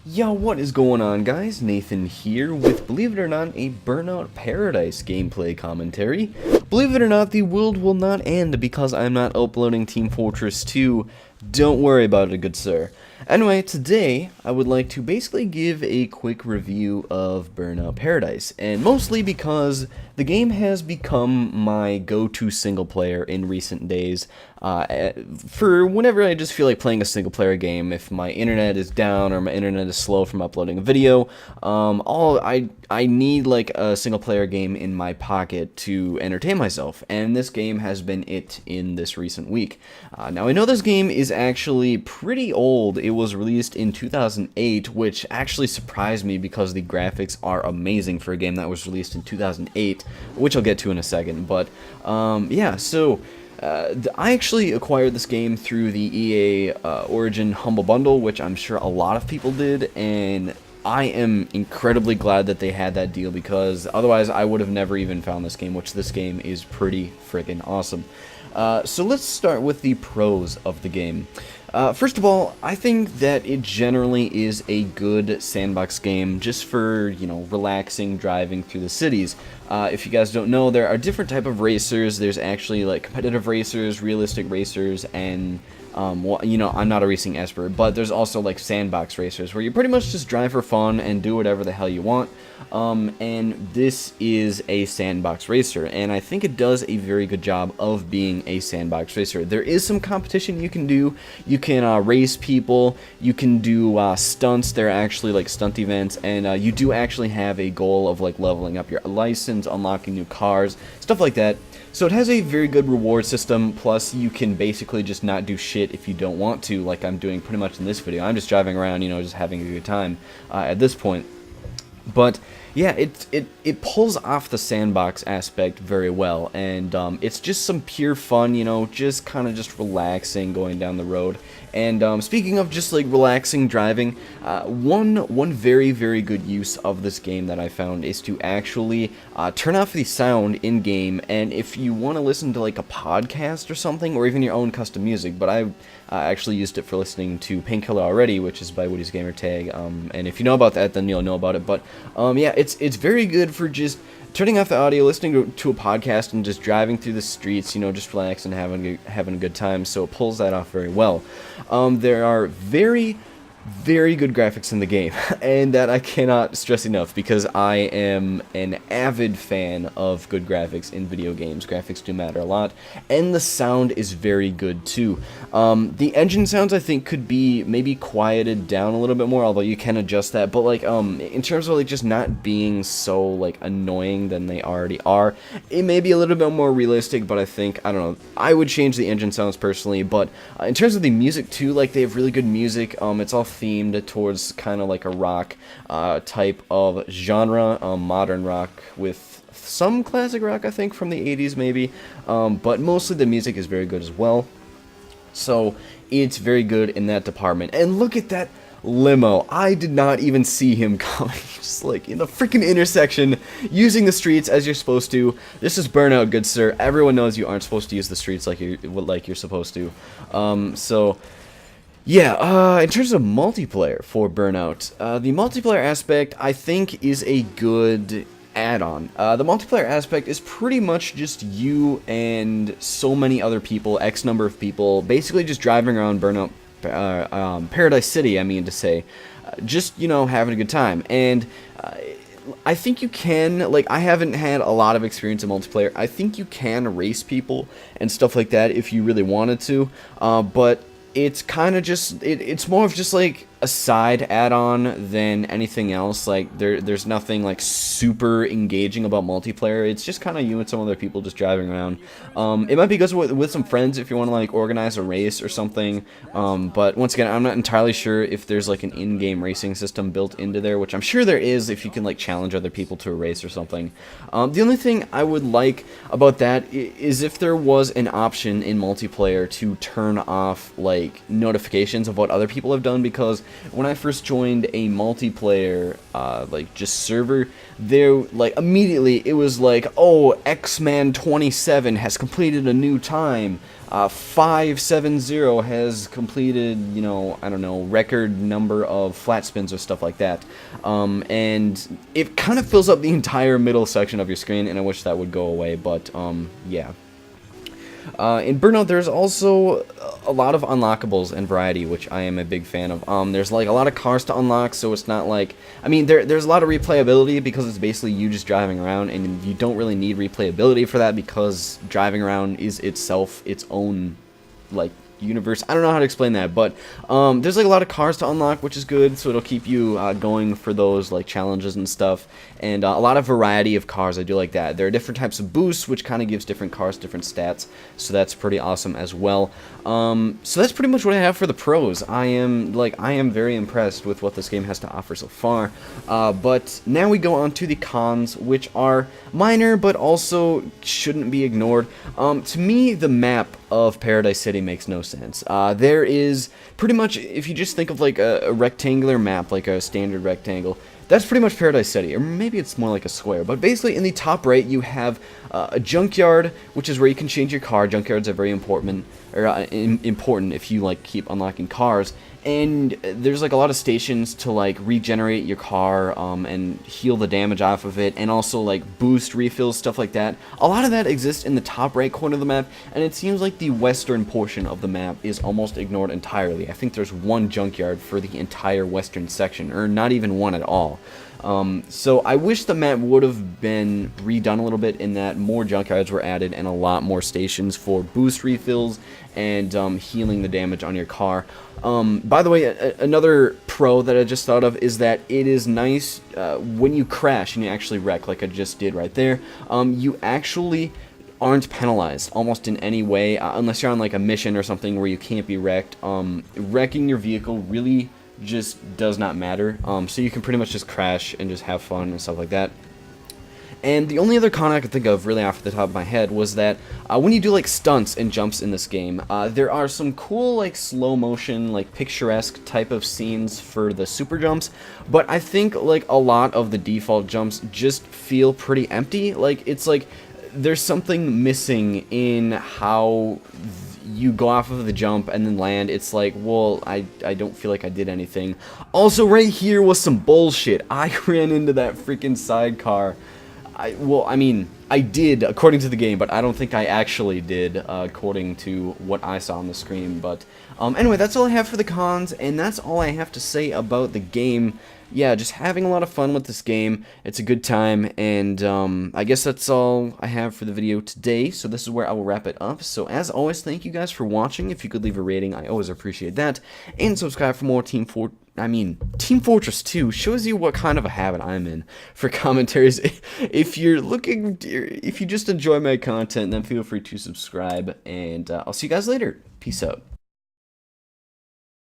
Yo, what is going on, guys? Nathan here with, believe it or not, a Burnout Paradise gameplay commentary. Believe it or not, the world will not end because I'm not uploading Team Fortress 2. Don't worry about it, good sir. Anyway, today, I would like to basically give a quick review of Burnout Paradise, and mostly because the game has become my go-to single player in recent days. For whenever I just feel like playing a single player game, if my internet is down or my internet is slow from uploading a video, I need like a single player game in my pocket to entertain myself, and this game has been it in this recent week. Now I know this game is actually pretty old. It was released in 2008, which actually surprised me because the graphics are amazing for a game that was released in 2008, which I'll get to in a second. But yeah, so I actually acquired this game through the EA Origin Humble Bundle, which I'm sure a lot of people did, and I am incredibly glad that they had that deal because otherwise I would have never even found this game, which this game is pretty freaking awesome. So let's start with the pros of the game. First of all, I think that it generally is a good sandbox game just for, you know, relaxing, driving through the cities. If you guys don't know, there are different type of racers. There's actually like competitive racers, realistic racers, and well, you know, I'm not a racing expert, but there's also like sandbox racers where you pretty much just drive for fun and do whatever the hell you want. And this is a sandbox racer, and I think it does a very good job of being a sandbox racer. There is some competition you can do. You can race people, you can do stunts. There are actually like stunt events, and you do actually have a goal of like leveling up your license, unlocking new cars, stuff like that. So it has a very good reward system, plus you can basically just not do shit if you don't want to, like I'm doing pretty much in this video. I'm just driving around, you know, just having a good time at this point. But yeah, it pulls off the sandbox aspect very well, and it's just some pure fun, you know, just kind of just relaxing going down the road. And speaking of just like relaxing driving, one very good use of this game that I found is to actually turn off the sound in game, and if you want to listen to like a podcast or something, or even your own custom music, but I actually used it for listening to Painkiller Already, which is by Woody's Gamertag, and if you know about that, then you'll know about it. But yeah, it's very good for just turning off the audio, listening to a podcast, and just driving through the streets, you know, just relaxing and having a good time. So it pulls that off very well. There are very good graphics in the game, and that I cannot stress enough because I am an avid fan of good graphics in video games. Graphics do matter a lot, and the sound is very good too. The engine sounds I think could be maybe quieted down a little bit more, although you can adjust that, but like in terms of like just not being so like annoying than they already are, it may be a little bit more realistic, but I think, I don't know, I would change the engine sounds personally. But in terms of the music too, like they have really good music. It's all themed towards kind of like a rock type of genre, modern rock with some classic rock I think from the 80s maybe, but mostly the music is very good as well. So it's very good in that department. And look at that limo. I did not even see him coming, just like in the freaking intersection, using the streets as you're supposed to. This is Burnout, good sir. Everyone knows you aren't supposed to use the streets like you're supposed to. So yeah, in terms of multiplayer for Burnout, the multiplayer aspect I think is a good add-on. The multiplayer aspect is pretty much just you and so many other people, X number of people, basically just driving around Burnout, Paradise City, I mean to say, just, you know, having a good time. And I think you can, like, I haven't had a lot of experience in multiplayer. I think you can race people and stuff like that if you really wanted to, but it's kind of just, it's more of just like a side add-on than anything else. Like there's nothing like super engaging about multiplayer. It's just kind of you and some other people just driving around. It might be good with some friends if you want to like organize a race or something, but once again, I'm not entirely sure if there's like an in-game racing system built into there, which I'm sure there is if you can like challenge other people to a race or something. The only thing I would like about that is if there was an option in multiplayer to turn off like notifications of what other people have done, because when I first joined a multiplayer, like, just server, there, like, immediately it was like, oh, X-Man 27 has completed a new time, 570 has completed, you know, I don't know, record number of flat spins or stuff like that, and it kind of fills up the entire middle section of your screen, and I wish that would go away, but, yeah. In Burnout, there's also a lot of unlockables and variety, which I am a big fan of. There's like a lot of cars to unlock, so it's not like, I mean, there's a lot of replayability because it's basically you just driving around, and you don't really need replayability for that because driving around is itself its own, like, universe. I don't know how to explain that, but there's like a lot of cars to unlock, which is good, so it'll keep you going for those like challenges and stuff, and a lot of variety of cars. I do like that. There are different types of boosts, which kind of gives different cars different stats, so that's pretty awesome as well. So that's pretty much what I have for the pros. I am very impressed with what this game has to offer so far, but now we go on to the cons, which are minor but also shouldn't be ignored. To me, the map of Paradise City makes no sense. There is pretty much, if you just think of like a rectangular map, like a standard rectangle, that's pretty much Paradise City, or maybe it's more like a square, but basically in the top right you have a junkyard, which is where you can change your car. Junkyards are very important, or important if you like keep unlocking cars, and there's like a lot of stations to like regenerate your car and heal the damage off of it, and also like boost refills, stuff like that. A lot of that exists in the top right corner of the map, and it seems like the western portion of the map is almost ignored entirely. I think there's one junkyard for the entire western section, or not even one at all. So I wish the map would have been redone a little bit, in that more junkyards were added and a lot more stations for boost refills and healing the damage on your car. By the way, another pro that I just thought of is that it is nice when you crash and you actually wreck, like I just did right there, you actually aren't penalized almost in any way, unless you're on like a mission or something where you can't be wrecked. Wrecking your vehicle really just does not matter, so you can pretty much just crash and just have fun and stuff like that. And the only other con I could think of really off the top of my head was that when you do like stunts and jumps in this game, there are some cool like slow motion, like picturesque type of scenes for the super jumps, but I think like a lot of the default jumps just feel pretty empty. Like it's like there's something missing in how you go off of the jump and then land. It's like, well, I don't feel like I did anything. Also, right here was some bullshit. I ran into that freaking sidecar. Well, I mean, I did, according to the game, but I don't think I actually did, according to what I saw on the screen. But, anyway, that's all I have for the cons, and that's all I have to say about the game. Yeah, just having a lot of fun with this game. It's a good time, and I guess that's all I have for the video today, so this is where I will wrap it up. So as always, thank you guys for watching. If you could leave a rating, I always appreciate that, and subscribe for more Team Fortress 2 shows you what kind of a habit I'm in for commentaries. If you just enjoy my content, then feel free to subscribe, and I'll see you guys later. Peace out.